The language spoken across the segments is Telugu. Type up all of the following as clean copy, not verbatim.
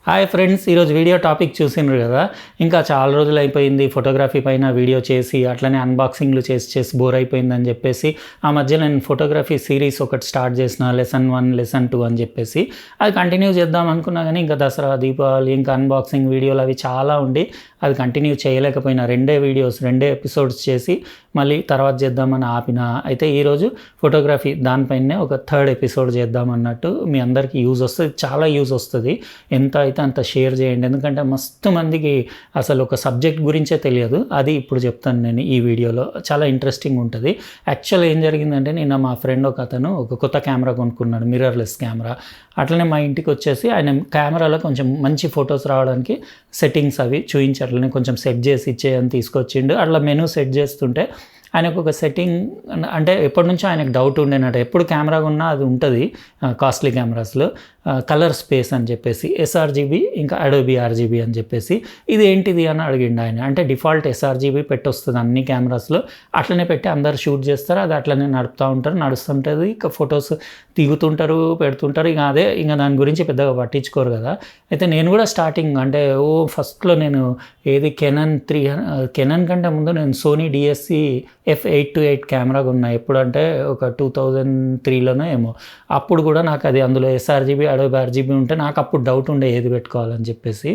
హాయ్ ఫ్రెండ్స్, ఈరోజు వీడియో టాపిక్ చూసినారు కదా. ఇంకా చాలా రోజులు అయిపోయింది ఫోటోగ్రఫీ పైన వీడియో చేసి, అట్లనే అన్బాక్సింగ్లు చేసి బోర్ అయిపోయిందని చెప్పేసి ఆ మధ్య నేను ఫోటోగ్రఫీ సిరీస్ ఒకటి స్టార్ట్ చేసిన, లెసన్ 1 లెసన్ 2 అని చెప్పేసి అది కంటిన్యూ చేద్దాం అనుకున్నా. కానీ ఇంకా దసరా, దీపావళి, ఇంకా అన్బాక్సింగ్ వీడియోలు అవి చాలా ఉండి అది కంటిన్యూ చేయలేకపోయినా. రెండే ఎపిసోడ్స్ చేసి మళ్ళీ తర్వాత చేద్దామని ఆపిన. అయితే ఈరోజు ఫోటోగ్రఫీ దానిపైనే ఒక 3rd ఎపిసోడ్ చేద్దామన్నట్టు. మీ అందరికీ యూజ్ వస్తుంది, చాలా యూజ్ వస్తుంది. ఎంత అయితే అంత షేర్ చేయండి, ఎందుకంటే మస్తు మందికి అసలు ఒక సబ్జెక్ట్ గురించే తెలియదు. అది ఇప్పుడు చెప్తాను నేను ఈ వీడియోలో. చాలా ఇంట్రెస్టింగ్ ఉంటుంది. యాక్చువల్ ఏం జరిగిందంటే, నిన్న మా ఫ్రెండ్ ఒక అతను ఒక కొత్త కెమెరా కొనుక్కున్నాడు, మిర్రర్లెస్ కెమెరా. అట్లనే మా ఇంటికి వచ్చేసి ఆయన కెమెరాలో కొంచెం మంచి ఫొటోస్ రావడానికి సెట్టింగ్స్ అవి చూపించి అట్లనే కొంచెం సెట్ చేసి ఇచ్చేయని తీసుకొచ్చిండు. అట్లా మెనూ సెట్ చేస్తుంటే ఆయనకు ఒక సెట్టింగ్ అంటే ఎప్పటి నుంచో ఆయనకు డౌట్ ఉండేనట. ఎప్పుడు కెమెరా ఉన్నా అది ఉంటుంది కాస్ట్లీ కెమెరాస్లో, కలర్ స్పేస్ అని చెప్పేసి SRGB ఇంకా అడోబీ RGB అని చెప్పేసి. ఇది ఏంటిది అని అడిగిండు ఆయన. అంటే డిఫాల్ట్ SRGB పెట్టొస్తుంది అన్ని కెమెరాస్లో, అట్లనే పెట్టి అందరు షూట్ చేస్తారు. అది అట్లనే నడుస్తుంటుంది. ఇక ఫొటోస్ దిగుతుంటారు, పెడుతుంటారు. ఇక అదే, ఇంకా దాని గురించి పెద్దగా పట్టించుకోరు కదా. అయితే నేను కూడా స్టార్టింగ్ అంటే ఫస్ట్లో నేను కెనన్ కంటే ముందు నేను సోనీ DSC F828 కెమెరా కొన్నా. ఎప్పుడంటే ఒక 2003లోనో ఏమో. అప్పుడు కూడా నాకు అది అందులో SRGB అడోబీ RGB ఉంటే నాకు అప్పుడు డౌట్ ఉండే ఏది పెట్టుకోవాలని చెప్పేసి.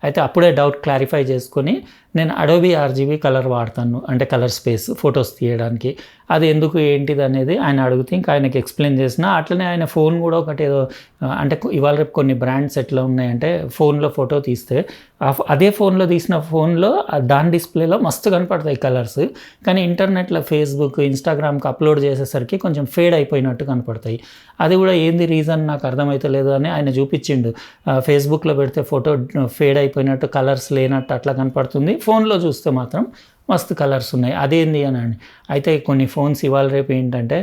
అయితే అప్పుడే డౌట్ క్లారిఫై చేసుకొని నేను అడోబీ RGB కలర్ వాడతాను, అంటే కలర్ స్పేస్ ఫొటోస్ తీయడానికి. అది ఎందుకు ఏంటిది అనేది ఆయన అడిగితే ఇంకా ఆయనకి ఎక్స్ప్లెయిన్ చేసిన. అట్లనే ఆయన ఫోన్ కూడా ఒకటి ఏదో అంటే ఇవాళ రేపు కొన్ని బ్రాండ్స్ ఎట్లా ఉన్నాయంటే, ఫోన్లో ఫోటో తీస్తే అదే ఫోన్లో తీసిన ఫోన్లో దాని డిస్ప్లేలో మస్తు కనపడతాయి కలర్స్. కానీ ఇంటర్నెట్లో ఫేస్బుక్, ఇన్స్టాగ్రామ్కి అప్లోడ్ చేసేసరికి కొంచెం ఫేడ్ అయిపోయినట్టు కనపడతాయి. అది కూడా ఏంది రీజన్ నాకు అర్థమవుతలేదు అని ఆయన చూపించిండు. ఫేస్బుక్లో పెడితే ఫోటో ఫేడ్ అయిపోయినట్టు, కలర్స్ లేనట్టు అట్లా కనపడుతుంది. ఫోన్లో చూస్తే మాత్రం మస్తు కలర్స్ ఉన్నాయి. అదేంది అని. అయితే కొన్ని ఫోన్స్ ఇవాళ రేపు ఏంటంటే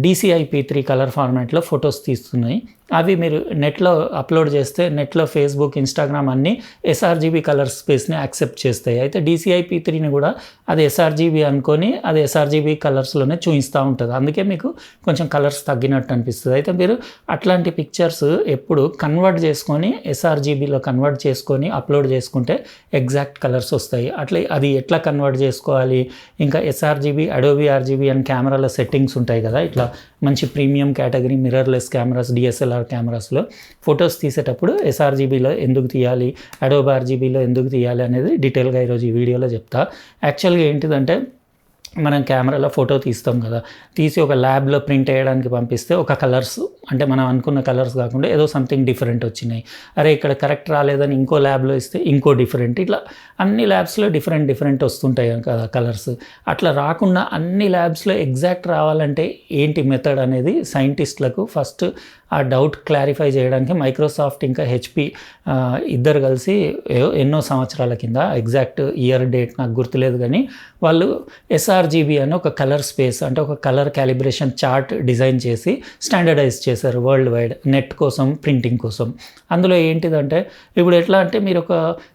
DCI-P3 కలర్ ఫార్మాట్లో ఫొటోస్ తీస్తున్నాయి. అవి మీరు నెట్లో అప్లోడ్ చేస్తే నెట్లో ఫేస్బుక్, ఇన్స్టాగ్రామ్ అన్నీ SRGB కలర్ స్పేస్ని యాక్సెప్ట్ చేస్తాయి. అయితే DCI-P3ని కూడా అది SRGB అనుకొని అది SRGB కలర్స్లోనే చూపిస్తూ ఉంటుంది. అందుకే మీకు కొంచెం కలర్స్ తగ్గినట్టు అనిపిస్తుంది. అయితే మీరు అట్లాంటి పిక్చర్స్ ఎప్పుడు కన్వర్ట్ చేసుకొని SRGBలో కన్వర్ట్ చేసుకొని అప్లోడ్ చేసుకుంటే ఎగ్జాక్ట్ కలర్స్ వస్తాయి. అట్లా అది ఎట్లా కన్వర్ట్ చేసుకోవాలి, ఇంకా SRGB అడోబీ RGB అని కెమెరాల సెట్టింగ్స్ ఉంటాయి కదా. ఇట్లా మంచి premium category mirrorless cameras, DSLR కెమెరాస్లో ఫొటోస్ తీసేటప్పుడు SRGBలో ఎందుకు తీయాలి, అడోబీ RGBలో ఎందుకు తీయాలి అనేది డీటెయిల్గా ఈరోజు ఈ వీడియోలో చెప్తా. యాక్చువల్గా ఏంటిదంటే, మనం కెమెరాలో ఫోటో తీస్తాం కదా, తీసి ఒక ల్యాబ్లో ప్రింట్ వేయడానికి పంపిస్తే ఒక కలర్స్ అంటే మనం అనుకున్న కలర్స్ కాకుండా ఏదో సంథింగ్ డిఫరెంట్ వచ్చినాయి. అరే ఇక్కడ కరెక్ట్ రాలేదని ఇంకో ల్యాబ్లో ఇస్తే ఇంకో డిఫరెంట్. ఇట్లా అన్ని ల్యాబ్స్లో డిఫరెంట్ వస్తుంటాయి కదా కలర్స్. అట్లా రాకుండా అన్ని ల్యాబ్స్లో ఎగ్జాక్ట్ రావాలంటే ఏంటి మెథడ్ అనేది సైంటిస్టులకు ఫస్ట్ ఆ డౌట్ క్లారిఫై చేయడానికి మైక్రోసాఫ్ట్ ఇంకా HP ఇద్దరు కలిసి ఎన్నో సంవత్సరాల కింద, ఎగ్జాక్ట్ ఇయర్ డేట్ నాకు గుర్తులేదు కానీ, వాళ్ళు SRGB అని ఒక కలర్ స్పేస్ అంటే ఒక కలర్ క్యాలిబ్రేషన్ చార్ట్ డిజైన్ చేసి స్టాండర్డైజ్ చేశారు వరల్డ్ వైడ్, నెట్ కోసం, ప్రింటింగ్ కోసం. అందులో ఏంటిదంటే, ఇప్పుడు ఎట్లా అంటే మీరు ఒక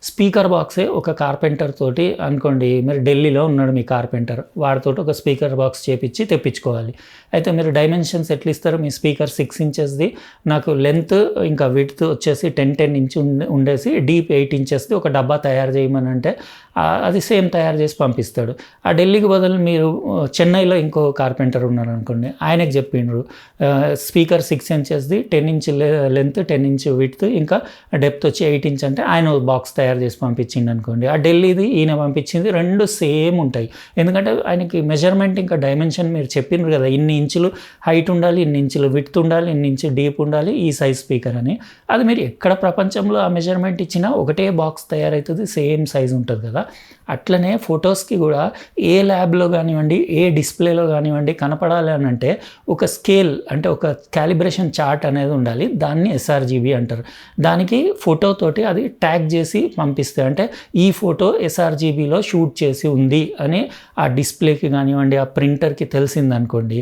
స్పీకర్ బాక్సే ఒక కార్పెంటర్ తోటి అనుకోండి, మీరు ఢిల్లీలో ఉన్నాడు మీ కార్పెంటర్, వాడితో ఒక స్పీకర్ బాక్స్ చేపించి తెప్పించుకోవాలి. అయితే మీరు డైమెన్షన్స్ ఎట్లా ఇస్తారు, మీ స్పీకర్ 6 ఇంచెస్ది, నాకు లెంత్ ఇంకా విడ్త్ వచ్చేసి 10 ఇంచ్ ఉండేసి డీప్ 8 ఇంచెస్ది ఒక డబ్బా తయారు చేయమని అంటే అది సేమ్ తయారు చేసి పంపిస్తాడు. ఆ ఢిల్లీకి బదులు మీరు చెన్నైలో ఇంకో కార్పెంటర్ ఉన్నారు అనుకోండి, ఆయనకు చెప్పిండ్రు speaker 6 ఇంచెస్ది, 10 inch length, 10 inch width, ఇంకా డెప్త్ వచ్చి 8 ఇంచ్ అంటే ఆయన బాక్స్ తయారు చేసి పంపించిండు అనుకోండి. ఆ ఢిల్లీది ఈయన పంపించింది రెండు సేమ్ ఉంటాయి. ఎందుకంటే ఆయనకి మెజర్మెంట్ ఇంకా డైమెన్షన్ మీరు చెప్పిండ్రు కదా, ఇన్ని ఇంచులు హైట్ ఉండాలి, ఇన్ని ఇంచులు విడ్త్ ఉండాలి, ఇన్ని ఇంచు డీప్ ఉండాలి, ఈ సైజ్ స్పీకర్ అని. అది మీరు ఎక్కడ ప్రపంచంలో ఆ మెజర్మెంట్ ఇచ్చినా ఒకటే బాక్స్ తయారవుతుంది, సేమ్ సైజ్ ఉంటుంది కదా. అట్లనే ఫొటోస్కి కూడా ఏ ల్యాబ్లో కానివ్వండి, ఏ డిస్ప్లేలో కానివ్వండి కనపడాలి అని అంటే ఒక స్కేల్ అంటే ఒక క్యాలిబ్రేషన్ చార్ట్ అనేది ఉండాలి. దాన్ని SRGB అంటారు. దానికి ఫోటోతోటి అది ట్యాగ్ చేసి పంపిస్తే, అంటే ఈ ఫోటో SRGBలో షూట్ చేసి ఉంది అని ఆ డిస్ప్లేకి కానివ్వండి, ఆ ప్రింటర్కి తెలిసిందనుకోండి,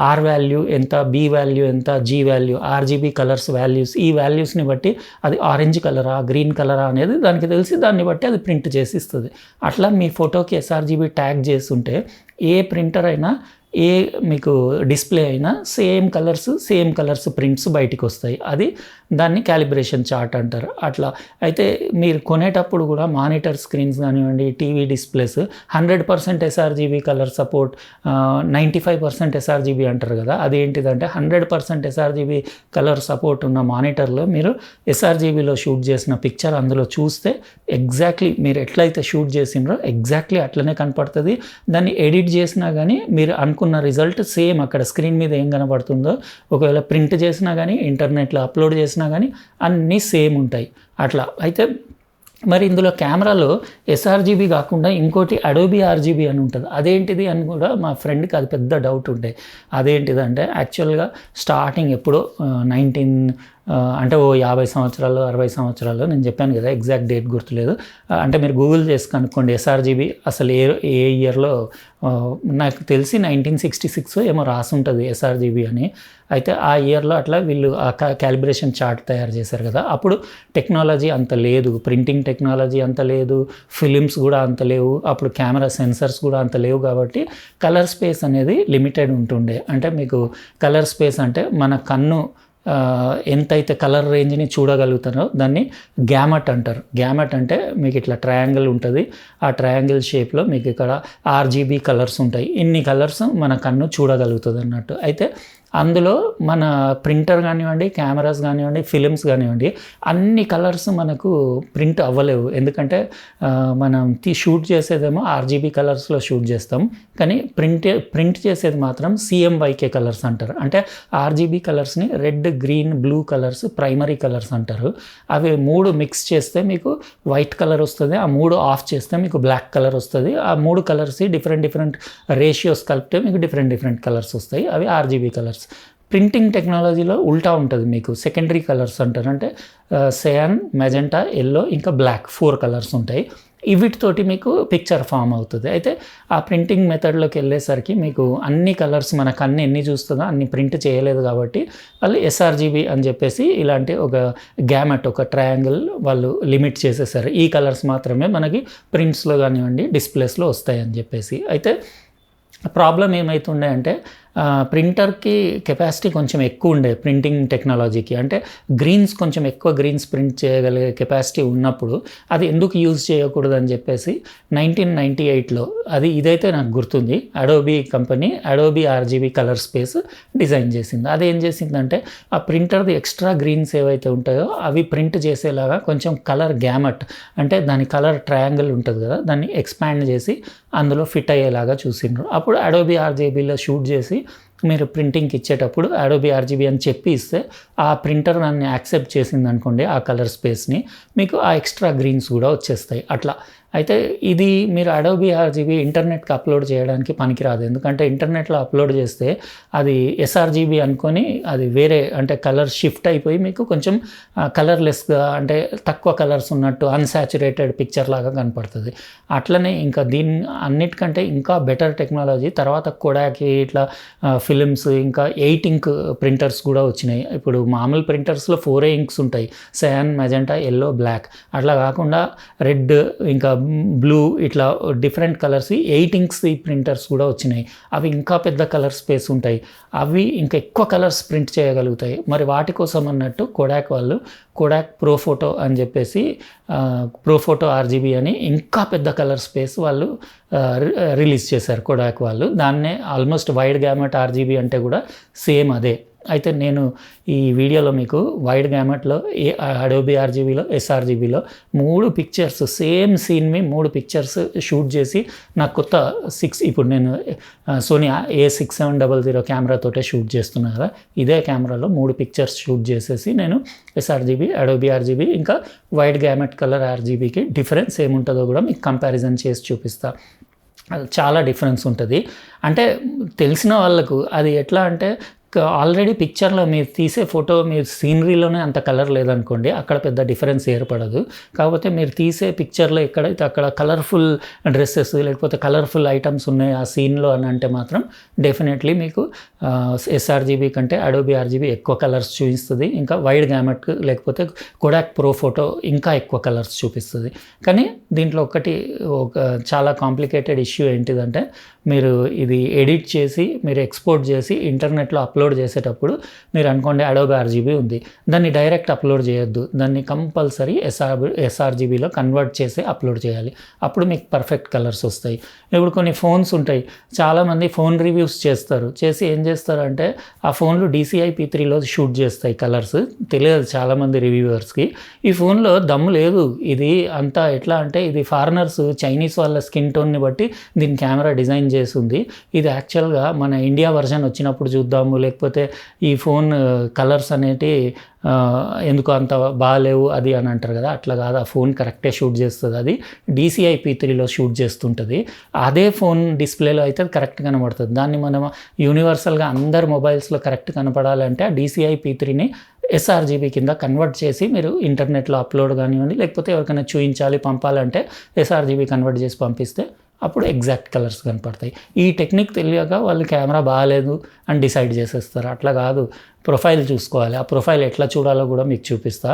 R వాల్యూ ఎంత, B వాల్యూ ఎంత, G value, RGB colours values, ఈ వాల్యూస్ని బట్టి అది ఆరెంజ్ కలరా, గ్రీన్ కలరా అనేది దానికి తెలిసి దాన్ని బట్టి అది ప్రింట్ చేసి ఇస్తుంది. అట్లా మీ ఫోటోకి SRGB ట్యాగ్ చేస్తుంటే ఏ ప్రింటర్ అయినా, ఏ మీకు డిస్ప్లే అయినా సేమ్ కలర్స్ ప్రింట్స్ బయటికి వస్తాయి. అది దాన్ని క్యాలిబ్రేషన్ చార్ట్ అంటారు. అట్లా అయితే మీరు కొనేటప్పుడు కూడా మానిటర్ స్క్రీన్స్ కానివ్వండి, TV displays 100% sRGB colour support, 95% sRGB అంటారు కదా, అదేంటిదంటే 100% ఎస్ఆర్జీబీ కలర్ సపోర్ట్ ఉన్న మానిటర్లో మీరు ఎస్ఆర్జీబీలో షూట్ చేసిన పిక్చర్ అందులో చూస్తే ఎగ్జాక్ట్లీ మీరు ఎట్లయితే షూట్ చేసినారో ఎగ్జాక్ట్లీ అట్లనే కనపడుతుంది. దాన్ని ఎడిట్ చేసినా కానీ మీరు అనుకున్న రిజల్ట్ సేమ్ అక్కడ స్క్రీన్ మీద ఏం కనబడుతుందో, ఒకవేళ ప్రింట్ చేసినా కానీ ఇంటర్నెట్లో అప్లోడ్ చేసినా కానీ అన్నీ సేమ్ ఉంటాయి. అట్లా అయితే మరి ఇందులో కెమెరాలో ఎస్ఆర్జీబీ కాకుండా ఇంకోటి అడోబీ ఆర్జీబీ అని ఉంటుంది. అదేంటిది అని కూడా మా ఫ్రెండ్కి అది పెద్ద డౌట్ ఉండే. అదేంటిదంటే యాక్చువల్గా స్టార్టింగ్ ఎప్పుడో 19 అంటే ఓ 50 సంవత్సరాలు 60 సంవత్సరాలు, నేను చెప్పాను కదా ఎగ్జాక్ట్ డేట్ గుర్తులేదు. అంటే మీరు గూగుల్ చేసి కనుక్కోండి ఎస్ఆర్జీబీ అసలు ఏ ఇయర్లో, నాకు తెలిసి 1966 ఏమో రాసి ఉంటుంది ఎస్ఆర్జీబీ అని. అయితే ఆ ఇయర్లో అట్లా వీళ్ళు ఆ క్యాలిబ్రేషన్ చార్ట్ తయారు చేశారు కదా. అప్పుడు టెక్నాలజీ అంత లేదు, ప్రింటింగ్ టెక్నాలజీ అంత లేదు, ఫిలిమ్స్ కూడా అంత లేవు, అప్పుడు కెమెరా సెన్సర్స్ కూడా అంత లేవు. కాబట్టి కలర్ స్పేస్ అనేది లిమిటెడ్ ఉంటుండే. అంటే మీకు కలర్ స్పేస్ అంటే మన కన్ను ఎంతైతే కలర్ రేంజ్ని చూడగలుగుతారో దాన్ని గ్యామట్ అంటారు. గ్యామట్ అంటే మీకు ఇట్లా ట్రయాంగిల్ ఉంటుంది, ఆ ట్రయాంగిల్ షేప్లో మీకు ఇక్కడ ఆర్జీబీ కలర్స్ ఉంటాయి. ఇన్ని కలర్స్ మన కన్ను చూడగలుగుతుంది అన్నట్టు. అయితే అందులో మన ప్రింటర్ కానివ్వండి, కెమెరాస్ కానివ్వండి, ఫిలిమ్స్ కానివ్వండి, అన్ని కలర్స్ మనకు ప్రింట్ అవ్వలేవు. ఎందుకంటే మనం షూట్ చేసేదేమో ఆర్జీబీ కలర్స్లో షూట్ చేస్తాం, కానీ ప్రింట్ చేసేది మాత్రం CMYK కలర్స్ అంటారు. అంటే ఆర్జీబీ కలర్స్ని red, green, blue colours primary colours అంటారు. అవి 3 మిక్స్ చేస్తే మీకు వైట్ కలర్ వస్తుంది, ఆ 3 ఆఫ్ చేస్తే మీకు బ్లాక్ కలర్ వస్తుంది. ఆ 3 కలర్స్ డిఫరెంట్ రేషియోస్ కలిపితే మీకు డిఫరెంట్ కలర్స్ వస్తాయి. అవి ఆర్జీబీ కలర్స్. ప్రింటింగ్ టెక్నాలజీలో ఉల్టా ఉంటుంది. మీకు సెకండరీ కలర్స్ అంటారు. అంటే సయాన్, మెజెంటా, ఎల్లో, ఇంకా బ్లాక్ 4 కలర్స్ ఉంటాయి. వీటితోటి మీకు పిక్చర్ ఫామ్ అవుతుంది. అయితే ఆ ప్రింటింగ్ మెథడ్లోకి వెళ్ళేసరికి మీకు అన్ని కలర్స్ మన కన్ను ఎన్ని చూస్తుందో అన్ని ప్రింట్ చేయలేదు. కాబట్టి వాళ్ళు ఎస్ఆర్జీబీ అని చెప్పేసి ఇలాంటి ఒక గ్యామెట్, ఒక ట్రయాంగిల్ వాళ్ళు లిమిట్ చేసేసారు. ఈ కలర్స్ మాత్రమే మనకి ప్రింట్స్లో కానివ్వండి, డిస్ప్లేస్లో వస్తాయని చెప్పేసి. అయితే ప్రాబ్లం ఏమవుతుండే అంటే ప్రింటర్కి కెపాసిటీ కొంచెం ఎక్కువ ఉండే ప్రింటింగ్ టెక్నాలజీకి. అంటే గ్రీన్స్ కొంచెం ఎక్కువ గ్రీన్స్ ప్రింట్ చేయగలిగే కెపాసిటీ ఉన్నప్పుడు అది ఎందుకు యూజ్ చేయకూడదు అని చెప్పేసి 1998లో ఇదైతే నాకు గుర్తుంది, Adobe company Adobe RGB colour space design చేసింది. అదేం చేసిందంటే ఆ ప్రింటర్ది ఎక్స్ట్రా గ్రీన్స్ ఏవైతే ఉంటాయో అవి ప్రింట్ చేసేలాగా కొంచెం కలర్ గ్యామట్, అంటే దాని కలర్ ట్రయాంగిల్ ఉంటుంది కదా, దాన్ని ఎక్స్పాండ్ చేసి అందులో ఫిట్ అయ్యేలాగా చూసిండ్రు. అప్పుడు అడోబీ ఆర్జీబీలో షూట్ చేసి మీరు ప్రింటింగ్కి ఇచ్చేటప్పుడు అడోబీ ఆర్జీబీ అని చెప్పి ఇస్తే ఆ ప్రింటర్ దాన్ని యాక్సెప్ట్ చేసింది అనుకోండి, ఆ కలర్ స్పేస్ని, మీకు ఆ ఎక్స్ట్రా గ్రీన్స్ కూడా వచ్చేస్తాయి. అట్లా అయితే ఇది మీరు అడోబీ ఆర్జీబీ ఇంటర్నెట్కి అప్లోడ్ చేయడానికి పనికిరాదు. ఎందుకంటే ఇంటర్నెట్లో అప్లోడ్ చేస్తే అది ఎస్ఆర్జీబీ అనుకొని అది వేరే, అంటే కలర్ షిఫ్ట్ అయిపోయి మీకు కొంచెం కలర్లెస్గా, అంటే తక్కువ కలర్స్ ఉన్నట్టు అన్సాచురేటెడ్ పిక్చర్ లాగా కనపడుతుంది. అట్లనే ఇంకా అన్నిటికంటే ఇంకా బెటర్ టెక్నాలజీ తర్వాత కొడాక్ ఇట్లా ఫిలిమ్స్, ఇంకా 8 ఇంక్ ప్రింటర్స్ కూడా వచ్చినాయి. ఇప్పుడు మామూలు ప్రింటర్స్లో 4 ఇంక్స్ ఉంటాయి, సయాన్, మెజెంటా, ఎల్లో, బ్లాక్. అట్లా కాకుండా రెడ్, ఇంకా బ్లూ, ఇట్లా డిఫరెంట్ కలర్స్ 8 ఇంక్స్ ప్రింటర్స్ కూడా వచ్చినాయి. అవి ఇంకా పెద్ద కలర్ స్పేస్ ఉంటాయి, అవి ఇంకా ఎక్కువ కలర్స్ ప్రింట్ చేయగలుగుతాయి. మరి వాటి కోసం అన్నట్టు కొడాక్ వాళ్ళు కొడాక్ ప్రోఫోటో అని చెప్పేసి ప్రోఫోటో ఆర్జీబీ అని ఇంకా పెద్ద కలర్ స్పేస్ వాళ్ళు రిలీజ్ చేశారు కొడాక్ వాళ్ళు. దాన్నే ఆల్మోస్ట్ వైడ్ గ్యామెట్ ఆర్జీబీ అంటే కూడా సేమ్ అదే. అయితే నేను ఈ వీడియోలో మీకు వైడ్ గ్యామెట్లో అడోబీ ఆర్జీబీలో, ఎస్ఆర్జీబీలో 3 పిక్చర్స్ సేమ్ సీన్వి 3 పిక్చర్స్ షూట్ చేసి నాకు కొత్త ఇప్పుడు నేను సోనీ A6700 కెమెరాతోటే షూట్ చేస్తున్నా కదా, ఇదే కెమెరాలో 3 పిక్చర్స్ షూట్ చేసేసి నేను ఎస్ఆర్జీబీ, అడోబీ ఆర్జీబీ, ఇంకా వైడ్ గ్యామెట్ కలర్ ఆర్జీబీకి డిఫరెన్స్ ఏముంటుందో కూడా మీకు కంపారిజన్ చేసి చూపిస్తా. చాలా డిఫరెన్స్ ఉంటుంది. అంటే తెలిసిన వాళ్ళకు అది ఎట్లా అంటే ఆల్రెడీ పిక్చర్లో మీరు తీసే ఫోటో, మీరు సీనరీలోనే అంత కలర్ లేదనుకోండి, అక్కడ పెద్ద డిఫరెన్స్ ఏర్పడదు. కాకపోతే మీరు తీసే పిక్చర్లో ఎక్కడైతే అక్కడ కలర్ఫుల్ డ్రెస్సెస్ లేకపోతే కలర్ఫుల్ ఐటమ్స్ ఉన్నాయి ఆ సీన్లో అని అంటే మాత్రం డెఫినెట్లీ మీకు ఎస్ఆర్జీబీ కంటే అడోబీ ఆర్జీబీ ఎక్కువ కలర్స్ చూపిస్తుంది. ఇంకా వైడ్ గ్యామెట్ లేకపోతే కొడాక్ ప్రోఫోటో ఇంకా ఎక్కువ కలర్స్ చూపిస్తుంది. కానీ దీంట్లో ఒక చాలా కాంప్లికేటెడ్ ఇష్యూ ఏంటిదంటే, మీరు ఇది ఎడిట్ చేసి మీరు ఎక్స్పోర్ట్ చేసి ఇంటర్నెట్లో అప్లోడ్ అప్లోడ్ చేసేటప్పుడు మీరు అనుకోండి అడోబీ ఆర్జీబీ ఉంది, దాన్ని డైరెక్ట్ అప్లోడ్ చేయొద్దు, దాన్ని కంపల్సరీ ఎస్ఆర్జీబీలో కన్వర్ట్ చేసి అప్లోడ్ చేయాలి. అప్పుడు మీకు పర్ఫెక్ట్ కలర్స్ వస్తాయి. ఇప్పుడు కొన్ని ఫోన్స్ ఉంటాయి, చాలామంది ఫోన్ రివ్యూస్ చేస్తారు, చేసి ఏం చేస్తారంటే ఆ ఫోన్లు DCI P3లో షూట్ చేస్తాయి కలర్స్. తెలియదు చాలామంది రివ్యూవర్స్కి, ఈ ఫోన్లో దమ్ము లేదు, ఇది అంతా ఎట్లా అంటే ఇది ఫారినర్స్ చైనీస్ వాళ్ళ స్కిన్ టోన్ని బట్టి దీని కెమెరా డిజైన్ చేసింది, ఇది యాక్చువల్గా మన ఇండియా వర్షన్ వచ్చినప్పుడు చూద్దాము, లేకపోతే ఈ ఫోన్ కలర్స్ అనేటి ఎందుకు అంత బాగాలేవు అది అని అంటారు కదా, అట్లా కాదు, ఆ ఫోన్ కరెక్టే షూట్ చేస్తుంది, అది DCI P3లో షూట్ చేస్తుంటుంది. అదే ఫోన్ డిస్ప్లేలో అయితే అది కరెక్ట్ కనబడుతుంది. దాన్ని మనం యూనివర్సల్గా అందరు మొబైల్స్లో కరెక్ట్ కనపడాలంటే ఆ DCI P3ని ఎస్ఆర్జీబీ కింద కన్వర్ట్ చేసి మీరు ఇంటర్నెట్లో అప్లోడ్ కానివ్వండి, లేకపోతే ఎవరికైనా చూపించాలి పంపాలంటే ఎస్ఆర్జీబీ కన్వర్ట్ చేసి పంపిస్తే అప్పుడు ఎగ్జాక్ట్ కలర్స్ కనపడతాయి. ఈ టెక్నిక్ తెలియక వాళ్ళు కెమెరా బాగాలేదు అని డిసైడ్ చేసేస్తారు. అట్లా కాదు, ప్రొఫైల్ చూసుకోవాలి. ఆ ప్రొఫైల్ ఎట్లా చూడాలో కూడా మీకు చూపిస్తా,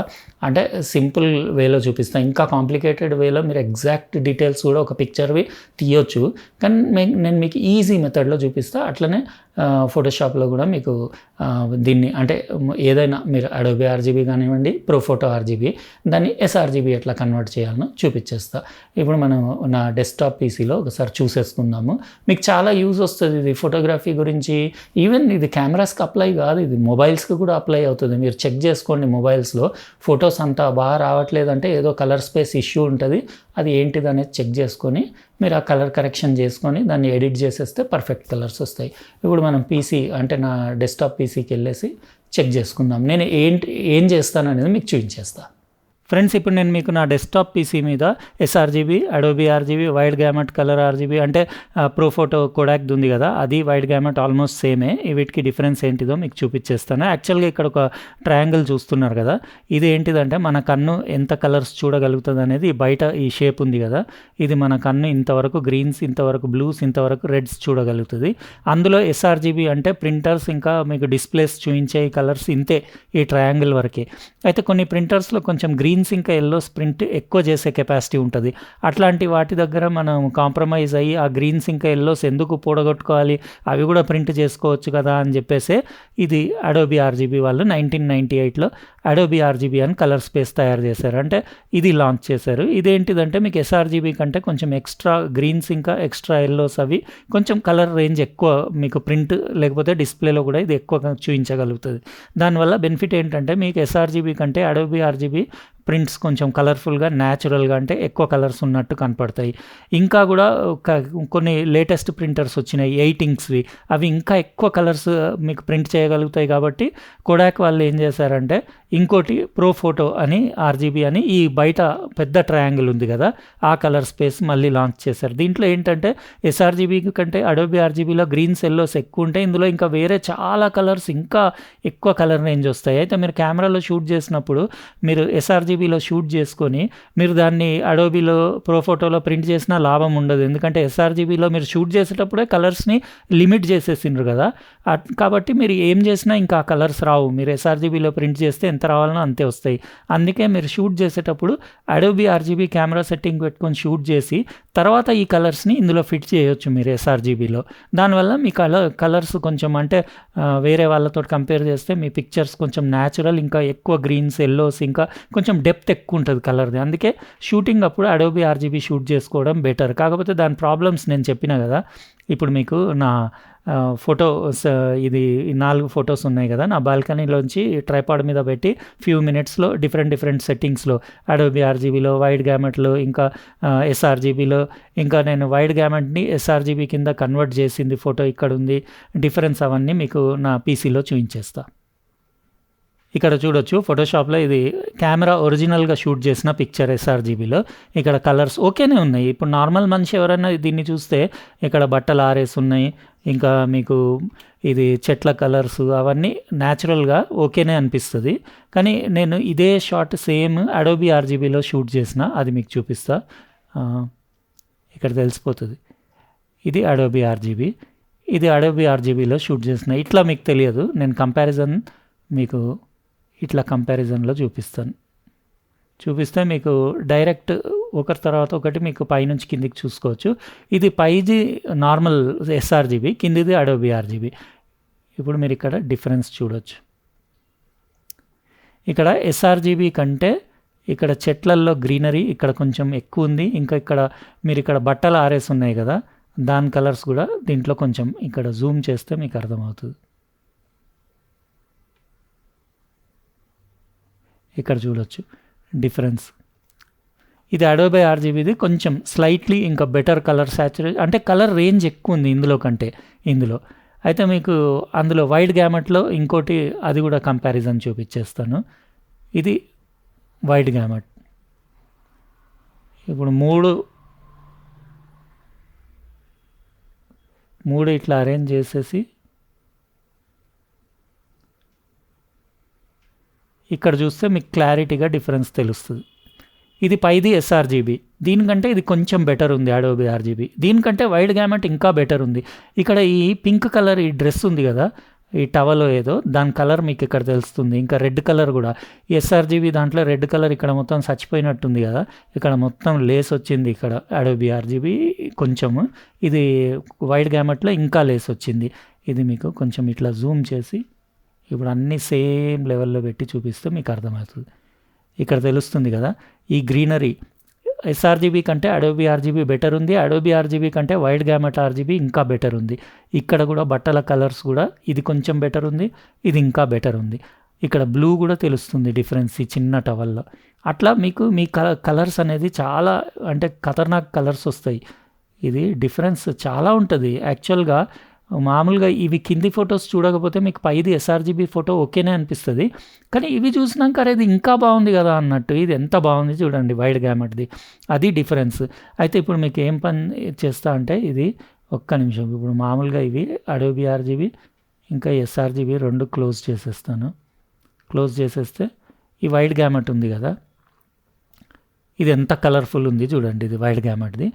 అంటే సింపుల్ వేలో చూపిస్తా. ఇంకా కాంప్లికేటెడ్ వేలో మీరు ఎగ్జాక్ట్ డీటెయిల్స్ కూడా ఒక పిక్చర్వి తీయొచ్చు, కానీ నేను మీకు ఈజీ మెథడ్లో చూపిస్తా. అట్లనే ఫోటోషాప్లో కూడా మీకు దీన్ని అంటే ఏదైనా మీరు అడోబీ ఆర్జీబీ కానివ్వండి, ప్రోఫోటో ఆర్జీబీ, దాన్ని ఎస్ఆర్జీబీ ఎట్లా కన్వర్ట్ చేయాలనో చూపించేస్తా. ఇప్పుడు మనం నా డెస్క్టాప్ పీసీలో ఒకసారి చూసేసుకుందాము. మీకు చాలా యూజ్ వస్తుంది ఇది ఫోటోగ్రఫీ గురించి. ఈవెన్ ఇది కెమెరాస్కి అప్లై కాదు, ఇది మొబైల్స్కి కూడా అప్లై అవుతుంది. మీరు చెక్ చేసుకోండి, మొబైల్స్లో ఫొటోస్ అంతా బాగా రావట్లేదంటే ఏదో కలర్ స్పేస్ ఇష్యూ ఉంటుంది, అది ఏంటిది అనేది చెక్ చేసుకొని మీరు ఆ కలర్ కరెక్షన్ చేసుకొని దాన్ని ఎడిట్ చేసేస్తే పర్ఫెక్ట్ కలర్స్ వస్తాయి. ఇప్పుడు మనం పీసీ అంటే నా డెస్క్టాప్ పీసీకి వెళ్ళేసి చెక్ చేసుకుందాం. నేను ఏం చేస్తాననేది మీకు చూపించేస్తాను. ఫ్రెండ్స్, ఇప్పుడు నేను మీకు నా డెస్క్టాప్ పీసీ మీద sRGB, Adobe RGB, wide gamut colour RGB అంటే ప్రోఫోటో కోడాక్ ఉంది కదా, అది వైడ్ గ్యామెట్ ఆల్మోస్ట్ సేమే. వీటికి డిఫరెన్స్ ఏంటిదో మీకు చూపించేస్తాను. యాక్చువల్గా ఇక్కడ ఒక ట్రయాంగిల్ చూస్తున్నారు కదా, ఇది ఏంటిదంటే మన కన్ను ఎంత కలర్స్ చూడగలుగుతుంది అనేది బయట ఈ షేప్ ఉంది కదా, ఇది మన కన్ను ఇంతవరకు గ్రీన్స్, ఇంతవరకు బ్లూస్, ఇంతవరకు రెడ్స్ చూడగలుగుతుంది. అందులో ఎస్ఆర్జీబీ అంటే ప్రింటర్స్ ఇంకా మీకు డిస్ప్లేస్ చూపించే కలర్స్ ఇంతే, ఈ ట్రయాంగిల్ వరకే. అయితే కొన్ని ప్రింటర్స్లో కొంచెం గ్రీన్స్ ఇంకా ఎల్లోస్ ప్రింట్ ఎక్కువ చేసే కెపాసిటీ ఉంటుంది. అట్లాంటి వాటి దగ్గర మనం కాంప్రమైజ్ అయ్యి ఆ గ్రీన్స్ ఇంకా ఎల్లోస్ ఎందుకు పోడగొట్టుకోవాలి, అవి కూడా ప్రింట్ చేసుకోవచ్చు కదా అని చెప్పేసి ఇది అడోబీ ఆర్జీబీ వాళ్ళు 1998లో అడోబీ ఆర్జీబీ అని కలర్ స్పేస్ తయారు చేశారు, అంటే ఇది లాంచ్ చేశారు. ఇదేంటిదంటే మీకు ఎస్ఆర్జీబీ కంటే కొంచెం ఎక్స్ట్రా గ్రీన్స్ ఇంకా ఎక్స్ట్రా ఎల్లోస్ అవి కొంచెం కలర్ రేంజ్ ఎక్కువ మీకు ప్రింట్ లేకపోతే డిస్ప్లేలో కూడా ఇది ఎక్కువ చూపించగలుగుతుంది. దానివల్ల బెనిఫిట్ ఏంటంటే మీకు ఎస్ఆర్జీబీ కంటే అడోబీ ఆర్జీబీ ప్రింట్స్ కొంచెం కలర్ఫుల్గా న్యాచురల్గా అంటే ఎక్కువ కలర్స్ ఉన్నట్టు కనపడతాయి. ఇంకా కూడా కొన్ని లేటెస్ట్ ప్రింటర్స్ వచ్చినాయి 8 ఇంక్స్వి, అవి ఇంకా ఎక్కువ కలర్స్ మీకు ప్రింట్ చేయగలుగుతాయి. కాబట్టి కోడాక్ వాళ్ళు ఏం చేశారంటే ఇంకోటి ప్రోఫోటో అని ఆర్జీబీ అని ఈ బయట పెద్ద ట్రయాంగిల్ ఉంది కదా, ఆ కలర్ స్పేస్ మళ్ళీ లాంచ్ చేశారు. దీంట్లో ఏంటంటే ఎస్ఆర్జీబీ కంటే అడోబీ ఆర్జీబీలో గ్రీన్స్ ఎల్లోస్ ఎక్కువ ఉంటాయి, ఇందులో ఇంకా వేరే చాలా కలర్స్ ఇంకా ఎక్కువ కలర్ రేంజ్ వస్తాయి. అయితే మీరు కెమెరాలో షూట్ చేసినప్పుడు మీరు ఎస్ఆర్జీబీలో షూట్ చేసుకొని మీరు దాన్ని అడోబీలో ప్రోఫోటోలో ప్రింట్ చేసినా లాభం ఉండదు, ఎందుకంటే ఎస్ఆర్జీబీలో మీరు షూట్ చేసేటప్పుడే కలర్స్ని లిమిట్ చేసేసిండ్రు కదా, కాబట్టి మీరు ఏం చేసినా ఇంకా ఆ కలర్స్ రావు. మీరు ఎస్ఆర్జీబీలో ప్రింట్ చేస్తే ఎంత రావాలనో అంతే వస్తాయి. అందుకే మీరు షూట్ చేసేటప్పుడు అడోబీ ఆర్జీబీ కెమెరా సెట్టింగ్ పెట్టుకొని షూట్ చేసి తర్వాత ఈ కలర్స్ని ఇందులో ఫిట్ చేయొచ్చు మీరు ఎస్ఆర్జీబీలో. దానివల్ల మీ కలర్స్ కొంచెం అంటే వేరే వాళ్ళతో కంపేర్ చేస్తే మీ పిక్చర్స్ కొంచెం న్యాచురల్, ఇంకా ఎక్కువ గ్రీన్స్ ఎల్లోస్ ఇంకా కొంచెం డెప్త్ ఎక్కువ ఉంటుంది కలర్ది. అందుకే షూటింగ్ అప్పుడు అడోబీ ఆర్జీబీ షూట్ చేసుకోవడం బెటర్. కాకపోతే దాని ప్రాబ్లమ్స్ నేను చెప్పిన కదా, ఇప్పుడు మీకు నా ఫొటోస్ ఇది 4 ఫొటోస్ ఉన్నాయి కదా, నా బాల్కనీలోంచి ట్రైపాడ్ మీద పెట్టి ఫ్యూ మినిట్స్లో డిఫరెంట్ సెట్టింగ్స్లో అడోబీ ఆర్జీబీలో, వైడ్ గ్యామెట్లో, ఇంకా ఎస్ఆర్జీబీలో, ఇంకా నేను వైడ్ గ్యామెట్ని ఎస్ఆర్జీబీ కింద కన్వర్ట్ చేసింది ఫోటో ఇక్కడ ఉంది, డిఫరెన్స్ అవన్నీ మీకు నా పీసీలో చూపించేస్తా. ఇక్కడ చూడొచ్చు ఫోటోషాప్లో ఇది కెమెరా ఒరిజినల్గా షూట్ చేసిన పిక్చర్ ఎస్ఆర్జీబీలో. ఇక్కడ కలర్స్ ఓకేనే ఉన్నాయి. ఇప్పుడు నార్మల్ మనిషి ఎవరైనా దీన్ని చూస్తే ఇక్కడ బట్టలు ఆరేసి ఉన్నాయి, ఇంకా మీకు ఇది చెట్ల కలర్స్ అవన్నీ న్యాచురల్గా ఓకేనే అనిపిస్తుంది. కానీ నేను ఇదే షాట్ సేమ్ అడోబీ ఆర్జీబీలో షూట్ చేసిన, అది మీకు చూపిస్తా. ఇక్కడ తెలిసిపోతుంది, ఇది అడోబీ ఆర్జీబీ, ఇది అడోబీ ఆర్జీబీలో షూట్ చేసిన. ఇట్లా మీకు తెలియదు, నేను కంపారిజన్ మీకు ఇట్లా కంపారిజన్లో చూపిస్తే మీకు డైరెక్ట్ ఒకరి తర్వాత ఒకటి మీకు పైనుంచి కిందికి చూసుకోవచ్చు. ఇది పైది నార్మల్ ఎస్ఆర్జీబీ, కిందిది అడోబీ ఆర్జీబీ. ఇప్పుడు మీరు ఇక్కడ డిఫరెన్స్ చూడొచ్చు. ఇక్కడ ఎస్ఆర్జీబీ కంటే ఇక్కడ చెట్లల్లో గ్రీనరీ ఇక్కడ కొంచెం ఎక్కువ ఉంది. ఇంకా మీరు ఇక్కడ బట్టలు ఆరేసి ఉన్నాయి కదా, దాని కలర్స్ కూడా దీంట్లో కొంచెం ఇక్కడ జూమ్ చేస్తే మీకు అర్థమవుతుంది. ఇక్కడ చూడొచ్చు డిఫరెన్స్. ఇది అడోబే ఆర్జీబీది కొంచెం స్లైట్లీ ఇంకా బెటర్ కలర్ సాచురేషన్, అంటే కలర్ రేంజ్ ఎక్కువ ఉంది ఇందులో కంటే ఇందులో. అయితే మీకు అందులో వైడ్ గ్యామెట్లో ఇంకోటి అది కూడా కంపారిజన్ చూపించేస్తాను. ఇది వైడ్ గ్యామెట్. ఇప్పుడు మూడు ఇట్లా అరేంజ్ చేసేసి ఇక్కడ చూస్తే మీకు క్లారిటీగా డిఫరెన్స్ తెలుస్తుంది. ఇది పైది ఎస్ఆర్జీబీ, దీనికంటే ఇది కొంచెం బెటర్ ఉంది అడోబీ ఆర్జీబీ. దీనికంటే వైడ్ గ్యామెట్ ఇంకా బెటర్ ఉంది. ఇక్కడ ఈ పింక్ కలర్ ఈ డ్రెస్ ఉంది కదా, ఈ టవలో ఏదో దాని కలర్ మీకు ఇక్కడ తెలుస్తుంది. ఇంకా రెడ్ కలర్ కూడా ఎస్ఆర్జీబీ దాంట్లో రెడ్ కలర్ ఇక్కడ మొత్తం చచ్చిపోయినట్టుంది కదా, ఇక్కడ మొత్తం లేస్ వచ్చింది. ఇక్కడ అడోబీ ఆర్జీబీ కొంచెము, ఇది వైడ్ గ్యామెట్లో ఇంకా లేస్ వచ్చింది. ఇది మీకు కొంచెం ఇట్లా జూమ్ చేసి ఇప్పుడు అన్నీ సేమ్ లెవెల్లో పెట్టి చూపిస్తే మీకు అర్థమవుతుంది. ఇక్కడ తెలుస్తుంది కదా ఈ గ్రీనరీ ఎస్ఆర్జీబీ కంటే అడోబీ ఆర్జీబీ బెటర్ ఉంది. అడోబీ ఆర్జీబీ కంటే వైడ్ గ్యామెట్ ఆర్జీబీ ఇంకా బెటర్ ఉంది. ఇక్కడ కూడా బట్టల కలర్స్ కూడా ఇది కొంచెం బెటర్ ఉంది, ఇది ఇంకా బెటర్ ఉంది. ఇక్కడ బ్లూ కూడా తెలుస్తుంది డిఫరెన్స్ ఈ చిన్న టవల్లో. అట్లా మీకు మీ కలర్స్ అనేది చాలా అంటే ఖతర్నాక్ కలర్స్ వస్తాయి. ఇది డిఫరెన్స్ చాలా ఉంటుంది. యాక్చువల్గా మామూలుగా ఇవి కింది ఫొటోస్ చూడకపోతే మీకు పైది ఎస్ఆర్జీబీ ఫోటో ఓకేనే అనిపిస్తుంది, కానీ ఇవి చూసినాక అరే ఇది ఇంకా బాగుంది కదా అన్నట్టు. ఇది ఎంత బాగుంది చూడండి వైడ్ గ్యామెట్ది, అది డిఫరెన్స్. అయితే ఇప్పుడు మీకు ఏం పని చేస్తా అంటే ఇది ఒక్క నిమిషం. ఇప్పుడు మామూలుగా ఇవి అడోబీ ఆర్జీబీ ఇంకా ఎస్ఆర్జీబీ రెండు క్లోజ్ చేసేస్తాను. క్లోజ్ చేసేస్తే ఈ వైడ్ గ్యామెట్ ఉంది కదా, ఇది ఎంత కలర్ఫుల్ ఉంది చూడండి. ఇది వైడ్ గ్యామెట్ది.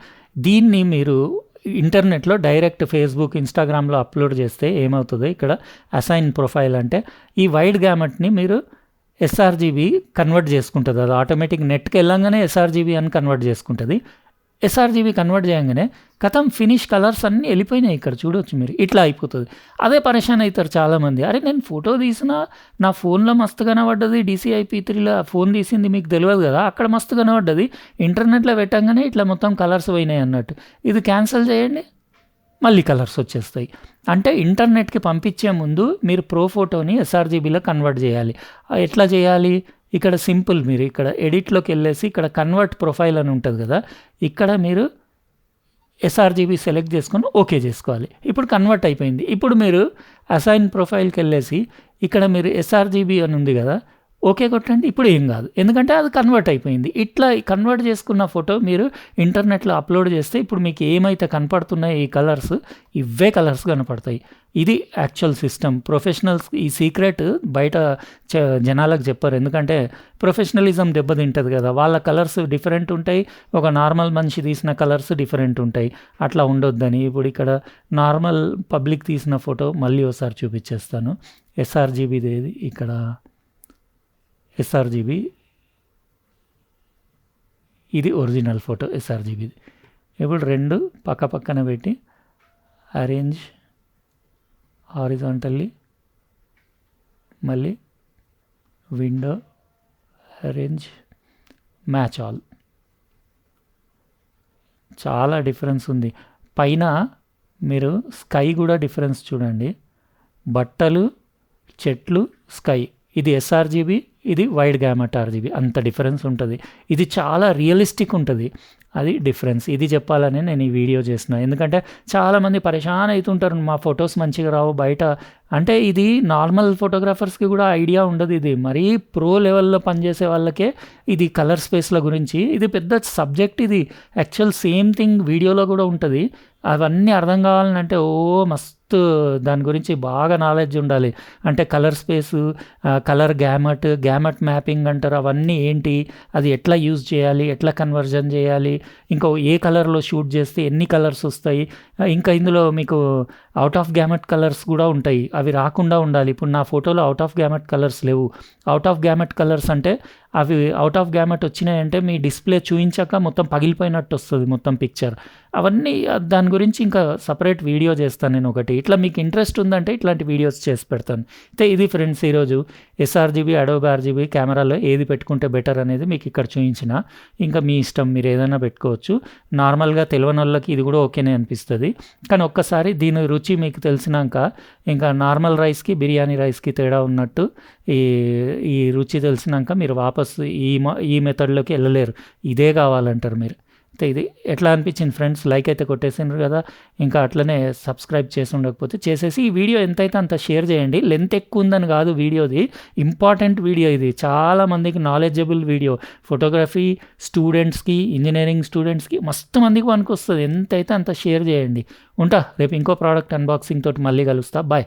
దీన్ని మీరు ఇంటర్నెట్లో డైరెక్ట్ ఫేస్బుక్ ఇన్స్టాగ్రామ్లో అప్లోడ్ చేస్తే ఏమవుతుందో ఇక్కడ అసైన్ ప్రొఫైల్ అంటే ఈ వైడ్ గ్యామెట్ని మీరు ఎస్ఆర్జీబీ కన్వర్ట్ చేసుకుంటుంది. అది ఆటోమేటిక్ నెట్కి వెళ్ళంగానే ఎస్ఆర్జీబీ అని కన్వర్ట్ చేసుకుంటుంది. ఎస్ఆర్జీబీ కన్వర్ట్ చేయగానే కథం ఫినిష్ కలర్స్ అన్నీ వెళ్ళిపోయినాయి. ఇక్కడ చూడవచ్చు మీరు, ఇట్లా అయిపోతుంది. అదే పరేషాన్ అవుతారు చాలామంది. అరే నేను ఫోటో తీసిన నా ఫోన్లో మస్తు కనబడ్డది, DCI-P3లో ఫోన్ తీసింది మీకు తెలియదు కదా, అక్కడ మస్తు కనబడ్డది, ఇంటర్నెట్లో పెట్టంగానే ఇట్లా మొత్తం కలర్స్ పోయినాయి అన్నట్టు. ఇది క్యాన్సిల్ చేయండి, మళ్ళీ కలర్స్ వచ్చేస్తాయి. అంటే ఇంటర్నెట్కి పంపించే ముందు మీరు ప్రో ఫోటోని ఎస్ఆర్జీబీలో కన్వర్ట్ చేయాలి. ఎట్లా చేయాలి? ఇక్కడ సింపుల్, మీరు ఇక్కడ ఎడిట్లోకి వెళ్ళేసి ఇక్కడ కన్వర్ట్ ప్రొఫైల్ అని ఉంటుంది కదా, ఇక్కడ మీరు ఎస్ఆర్జీబీ సెలెక్ట్ చేసుకొని ఓకే చేసుకోవాలి. ఇప్పుడు కన్వర్ట్ అయిపోయింది. ఇప్పుడు మీరు అసైన్ ప్రొఫైల్కి వెళ్ళేసి ఇక్కడ మీరు ఎస్ఆర్జీబీ అని ఉంది కదా, ఓకే కొట్టండి. ఇప్పుడు ఏం కాదు, ఎందుకంటే అది కన్వర్ట్ అయిపోయింది. ఇట్లా కన్వర్ట్ చేసుకున్న ఫోటో మీరు ఇంటర్నెట్లో అప్లోడ్ చేస్తే ఇప్పుడు మీకు ఏమైతే కనపడుతున్నాయో ఈ కలర్స్, ఇవే కలర్స్ కనపడతాయి. ఇది యాక్చువల్ సిస్టమ్. ప్రొఫెషనల్స్ ఈ సీక్రెట్ బయట జనాలకు చెప్పారు, ఎందుకంటే ప్రొఫెషనలిజం దెబ్బతింటుంది కదా. వాళ్ళ కలర్స్ డిఫరెంట్ ఉంటాయి, ఒక నార్మల్ మనిషి తీసిన కలర్స్ డిఫరెంట్ ఉంటాయి. అట్లా ఉండొద్దని ఇప్పుడు ఇక్కడ నార్మల్ పబ్లిక్ తీసిన ఫోటో మళ్ళీ ఒకసారి చూపించేస్తాను. ఎస్ఆర్జీబీది ఇక్కడ ఎస్ఆర్జీబీ, ఇది ఒరిజినల్ ఫోటో ఎస్ఆర్జీబీది. ఇప్పుడు రెండు పక్క పక్కన పెట్టి అరేంజ్ హారిజాంటల్లీ, మళ్ళీ విండో అరేంజ్ మ్యాచ్ ఆల్. చాలా డిఫరెన్స్ ఉంది. పైన మీరు స్కై కూడా డిఫరెన్స్ చూడండి, బట్టలు, చెట్లు, స్కై. ఇది ఎస్ఆర్జీబీ, ఇది వైడ్ గ్యామెట్ ఆర్జీబీ, అంత డిఫరెన్స్ ఉంటుంది. ఇది చాలా రియలిస్టిక్ ఉంటుంది, అది డిఫరెన్స్. ఇది చెప్పాలని నేను ఈ వీడియో చేసిన, ఎందుకంటే చాలామంది పరేషాన్ అవుతుంటారు మా ఫొటోస్ మంచిగా రావు బయట అంటే. ఇది నార్మల్ ఫోటోగ్రాఫర్స్కి కూడా ఐడియా ఉండదు. ఇది మరీ ప్రో లెవెల్లో పనిచేసే వాళ్ళకే ఇది కలర్ స్పేస్ల గురించి ఇది పెద్ద సబ్జెక్ట్. ఇది యాక్చువల్ సేమ్ థింగ్ వీడియోలో కూడా ఉంటుంది. అవన్నీ అర్థం కావాలంటే మస్తు దాని గురించి బాగా నాలెడ్జ్ ఉండాలి. అంటే colour space, colour gamete mapping అంటారు, అవన్నీ ఏంటి, అది ఎట్లా యూజ్ చేయాలి, ఎట్లా కన్వర్జన్ చేయాలి, ఇంకా ఏ కలర్లో షూట్ చేస్తే ఎన్ని కలర్స్ వస్తాయి, ఇంకా ఇందులో మీకు ఔట్ ఆఫ్ గ్యామెట్ కలర్స్ కూడా ఉంటాయి. అవి రాకుండా ఉండాలి. ఇప్పుడు నా ఫోటోలో ఔట్ ఆఫ్ గ్యామెట్ కలర్స్ లేవు. ఔట్ ఆఫ్ గ్యామెట్ కలర్స్ అంటే అవి అవుట్ ఆఫ్ గ్యామెట్ వచ్చినాయంటే మీ డిస్ప్లే చూయించాక మొత్తం పగిలిపోయినట్టు వస్తుంది మొత్తం పిక్చర్. అవన్నీ దాని గురించి ఇంకా సపరేట్ వీడియో చేస్తాను నేను ఒకటి. ఇట్లా మీకు ఇంట్రెస్ట్ ఉందంటే ఇట్లాంటి వీడియోస్ చేసి పెడతాను. అయితే ఇది ఫ్రెండ్స్ ఈరోజు ఎస్ఆర్జీబీ, అడోబ్ ఆర్జీబీ కెమెరాలో ఏది పెట్టుకుంటే బెటర్ అనేది మీకు ఇక్కడ చూపించిన. ఇంకా మీ ఇష్టం, మీరు ఏదైనా పెట్టుకోవచ్చు. నార్మల్గా తెలియని వాళ్ళకి ఇది కూడా ఓకేనే అనిపిస్తుంది. కానీ ఒక్కసారి దీని రుచి మీకు తెలిసినాక ఇంకా నార్మల్ రైస్కి బిర్యానీ రైస్కి తేడా ఉన్నట్టు ఈ రుచి తెలిసినాక మీరు వాపస్ ఈ మెథడ్లోకి వెళ్ళలేరు. ఇదే కావాలంటారు మీరు. అయితే ఇది ఎట్లా అనిపించింది ఫ్రెండ్స్? లైక్ అయితే కొట్టేసినారు కదా. ఇంకా అట్లనే సబ్స్క్రైబ్ చేసి ఉండకపోతే చేసేసి ఈ వీడియో ఎంతైతే అంత షేర్ చేయండి. లెంత్ ఎక్కువ ఉందని కాదు వీడియోది, ఇంపార్టెంట్ వీడియో ఇది. చాలామందికి నాలెడ్జబుల్ వీడియో. ఫోటోగ్రఫీ స్టూడెంట్స్కి, ఇంజనీరింగ్ స్టూడెంట్స్కి మస్తు మందికి పనికొస్తుంది. ఎంతైతే అంత షేర్ చేయండి. ఉంటా, రేపు ఇంకో ప్రోడక్ట్ అన్బాక్సింగ్ తోటి మళ్ళీ కలుస్తా. బాయ్.